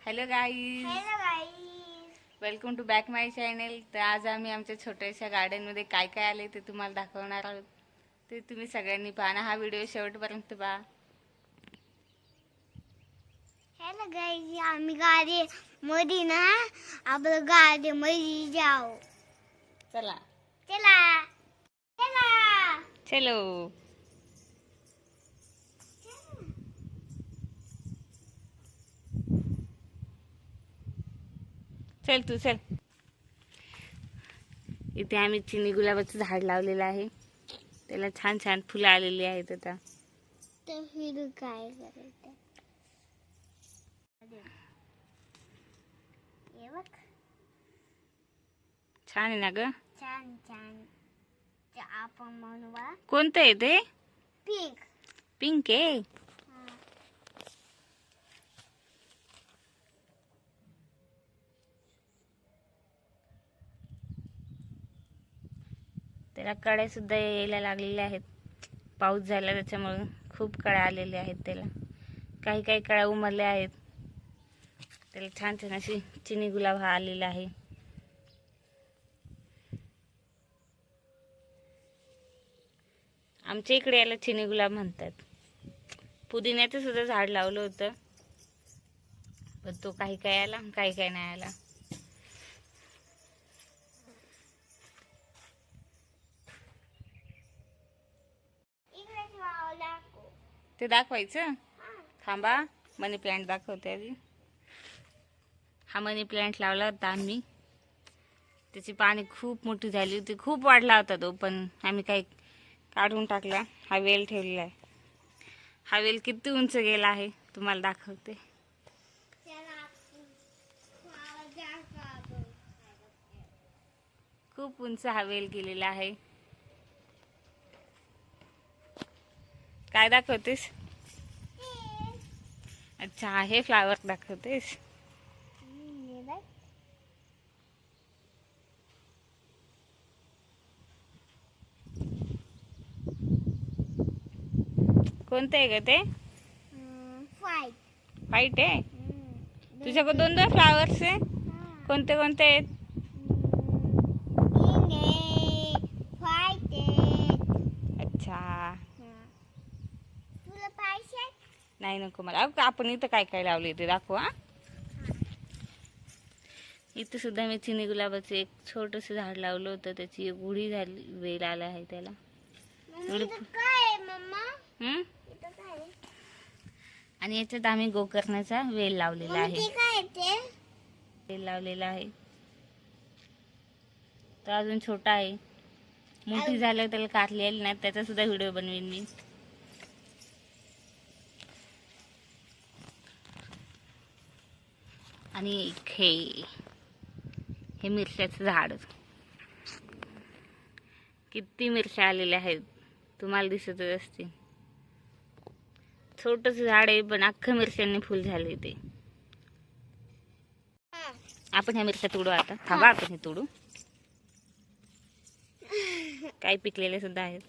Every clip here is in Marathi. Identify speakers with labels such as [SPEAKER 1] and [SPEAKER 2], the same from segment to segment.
[SPEAKER 1] Hello guys,
[SPEAKER 2] hello guys,
[SPEAKER 1] welcome to back my channel. तर आज आम्ही आमच्या छोट्याशा गार्डनमध्ये काय काय आले ते तुम्हाला दाखवणार आहोत. ते तुम्ही सगळ्यांनी पाहा, हा व्हिडिओ शेवटपर्यंत पहा.
[SPEAKER 2] हॅलो गाईस, आम्ही गाडी मध्ये ना आपलं गाडी मध्ये जाऊ.
[SPEAKER 1] चला
[SPEAKER 2] चला चला
[SPEAKER 1] चलो. चल तू चल. इथे आम्ही चिनी गुलाबाचं झाड लावलेलं आहे. त्याला छान छान फुलं आलेली आहेत. आता
[SPEAKER 2] तर फिर काय करायचं? हे बघ,
[SPEAKER 1] छान आहे ना ग.
[SPEAKER 2] छान छान. ते आपण म्हणूया
[SPEAKER 1] कोणतं आहे ते?
[SPEAKER 2] पिंक.
[SPEAKER 1] पिंक आहे. त्याला कळ्या सुद्धा यायला लागलेल्या आहेत. पाऊस झाला त्याच्यामुळे खूप कळ्या आलेल्या आहेत. त्याला काही काही कळ्या उमरल्या आहेत. त्याला छान छान अशी चिनी गुलाब हा आलेला आहे. आमच्या इकडे याला चिनी गुलाब म्हणतात. पुदिन्याचं सुद्धा झाड लावलं होतं, पण तो काही काय आला, काही काय नाही आला. ते दाखवायचं. थांबा, मनी प्लांट दाखवते आधी. हा मनी प्लांट लावला होता आम्ही. त्याची पाने खूप मोठी झाली होती, खूप वाढला होता तो, पण आम्ही काही काढून टाकला. हा वेल ठेवलेला आहे. हा वेल किती उंच गेला आहे तुम्हाला दाखवते. खूप उंच हा वेल गेलेला आहे. काय दाखवतेस? अच्छा, हे फ्लावर दाखवतेस. कोणतं आहे ग ते? व्हाईट आहे. तुझ्याकडे दोन दोन फ्लावर्स आहे. कोणते कोणते आहेत? अच्छा,
[SPEAKER 2] तुला पाहिजे?
[SPEAKER 1] नाही नको मला. आपण इथं काय काय लावले ते दाखवा. इथं सुद्धा मी चिनी गुलाबाचं एक छोटस झाड लावलं होतं. त्याची एक गुढी झाली, वेल आला आहे त्याला. आणि याच्यात आम्ही गोकर्णाचा वेल लावलेला आहे. वेल लावलेला आहे. तो अजून छोटा आहे. मोठी झाल्यावर त्याला काढलेली नाही, त्याचा सुद्धा व्हिडिओ बनवेन मी. आणि हे मिरच्याचं झाड. किती मिरच्या आलेल्या आहेत तुम्हाला दिसतच असतील. छोटस झाड आहे, पण अख्खं मिरच्यांनी फुल झाले ते. आपण ह्या मिरच्या तोडू आता. थांबा, आपण हे तोडू. काही पिकलेले सुद्धा आहेत.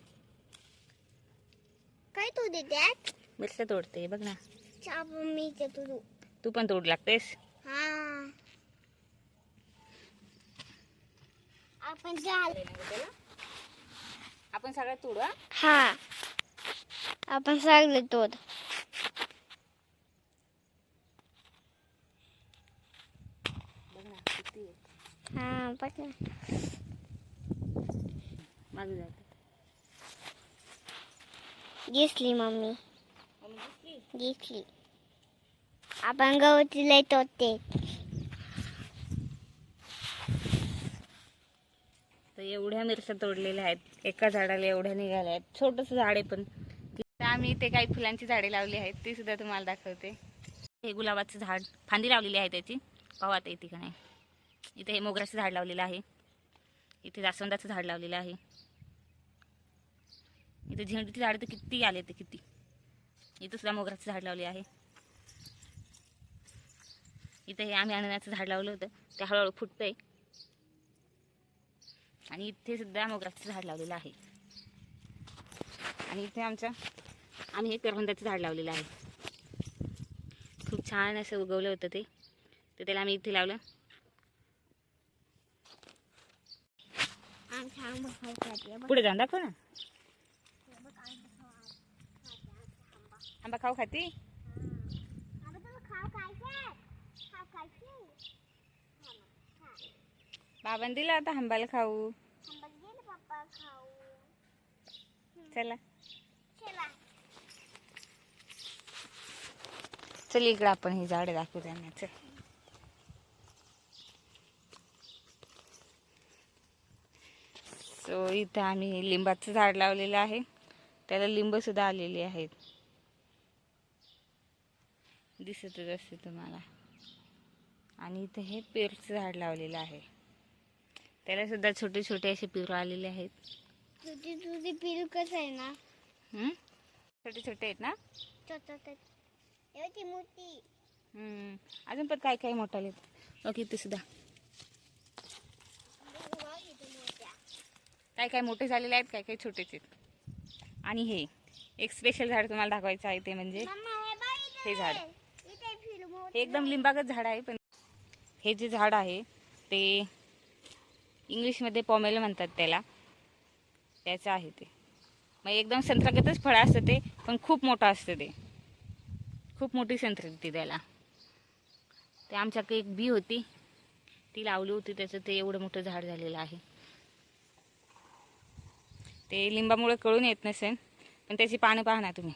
[SPEAKER 2] काय तू देते?
[SPEAKER 1] मिरच्या तोडते बघ ना.
[SPEAKER 2] मी तोडू.
[SPEAKER 1] तू पण तोडू लागतेस. आपण सगळ्यात तोडू.
[SPEAKER 2] हा, आपण सगळे तोड.
[SPEAKER 1] बघ ना किती आहे.
[SPEAKER 2] हा, बघ ना.
[SPEAKER 1] मागे जाते.
[SPEAKER 2] दिसली मम्मी, दिसली. आपण गवती लय तोडते.
[SPEAKER 1] तर एवढ्या मिरच्या तोडलेल्या आहेत. एका झाडाला एवढ्या निघाल्या आहेत. छोटस झाड आहे, पण आम्ही इथे काही फुलांची झाडे लावली आहेत, ती सुद्धा तुम्हाला दाखवते. हे गुलाबाचं झाड, फांदी लावलेली आहे त्याची. पाहू आता येते का नाही. इथे हे मोगऱ्याचं झाड लावलेलं आहे. इथे जास्वंदाचं झाड लावलेलं आहे. इथे झेंडूची झाड तर किती आले ते किती. इथं सुद्धा मोगऱ्याचं झाड लावले आहे. इथे हे आम्ही अननसाचं झाड लावलं होतं, ते हळूहळू फुटतंय. आणि इथे सुद्धा मोगऱ्याचं झाड लावलेलं आहे. आणि इथे आम्ही हे करवंदाचं झाड लावलेलं आहे. खूप छान असं उगवलं होतं ते. तर त्याला आम्ही इथे लावलं.
[SPEAKER 2] आमचा आंबा खाऊ खाते बघ.
[SPEAKER 1] पुढे जाऊन दाखव ना.
[SPEAKER 2] हे बघ, आंबा खाऊ
[SPEAKER 1] आंबा खाऊ खाती.
[SPEAKER 2] आंबा तुला खाऊ खायचे. खाऊ खायचे.
[SPEAKER 1] बाबांनी दिला आता आंबाला खाऊ.
[SPEAKER 2] आंबा गेले पप्पा खाऊ.
[SPEAKER 1] चला
[SPEAKER 2] चला.
[SPEAKER 1] चल इकडे आपण ही झाडं दाखवू त्यांना. चल. सो इथं आम्ही लिंबाचं झाड लावलेलं आहे. त्याला लिंब सुद्धा आलेली आहेत, दिसतच असते तुम्हाला. आणि इथं हे पेरूचं झाड लावलेलं आहे. त्याला सुद्धा छोटे छोटे असे पेरू आलेले आहेत.
[SPEAKER 2] तुझी तुझी पिलू कसं आहे ना.
[SPEAKER 1] छोटे छोटे आहेत ना.
[SPEAKER 2] एवढी मोठी.
[SPEAKER 1] अजून पण काय काय मोठा आहेत. ओके इथे सुद्धा काय काय मोठे झालेले आहेत, काय काय छोटेच आहेत. आणि हे एक स्पेशल झाड तुम्हाला दाखवायचं आहे, ते म्हणजे हे झाड. हे एकदम लिंबागत झाड आहे, पण हे जे झाड आहे ते इंग्लिशमध्ये पॉमेल म्हणतात त्याला. त्याचं आहे ते. मग एकदम संत्रागतच फळं असतं ते, पण खूप मोठं असतं ते. खूप मोठी संत्री होती त्याला. ते आमच्याकडे एक बी होती, ती लावली होती, त्याचं ते एवढं मोठं झाड झालेलं आहे. ते लिंबामुळे कळून येत नसेल, पण त्याची पानं पहा ना तुम्ही.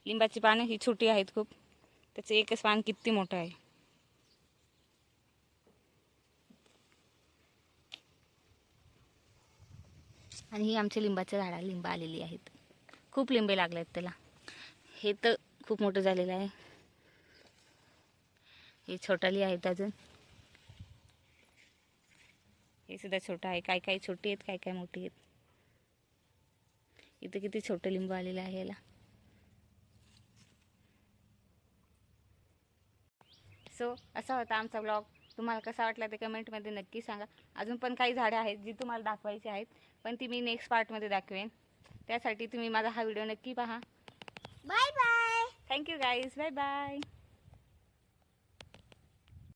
[SPEAKER 1] लिंबाची पानं ही छोटी आहेत खूप. त्याचं एकच पान किती मोठं आहे. आणि ही आमच्या लिंबाच्या झाडाला लिंब आलेली आहेत. खूप लिंबे लागले आहेत त्याला. हे तर खूप मोठं झालेलं आहे. हे छोटाली आहेत अजून. हे सुद्धा छोटं आहे. काय काय छोटी आहेत, काय काय मोठी आहेत. इथं किती छोटं लिंब आलेलं आहे याला. सो असा होता आमचा ब्लॉग. तुम्हाला कसा वाटला ते कमेंटमध्ये नक्की सांगा. अजून पण काही झाडे आहेत जी तुम्हाला दाखवायची आहेत, पण ती मी नेक्स्ट पार्टमध्ये दाखवेन. त्यासाठी तुम्ही माझा हा व्हिडिओ नक्की पहा.
[SPEAKER 2] Bye bye.
[SPEAKER 1] Thank you guys. Bye bye.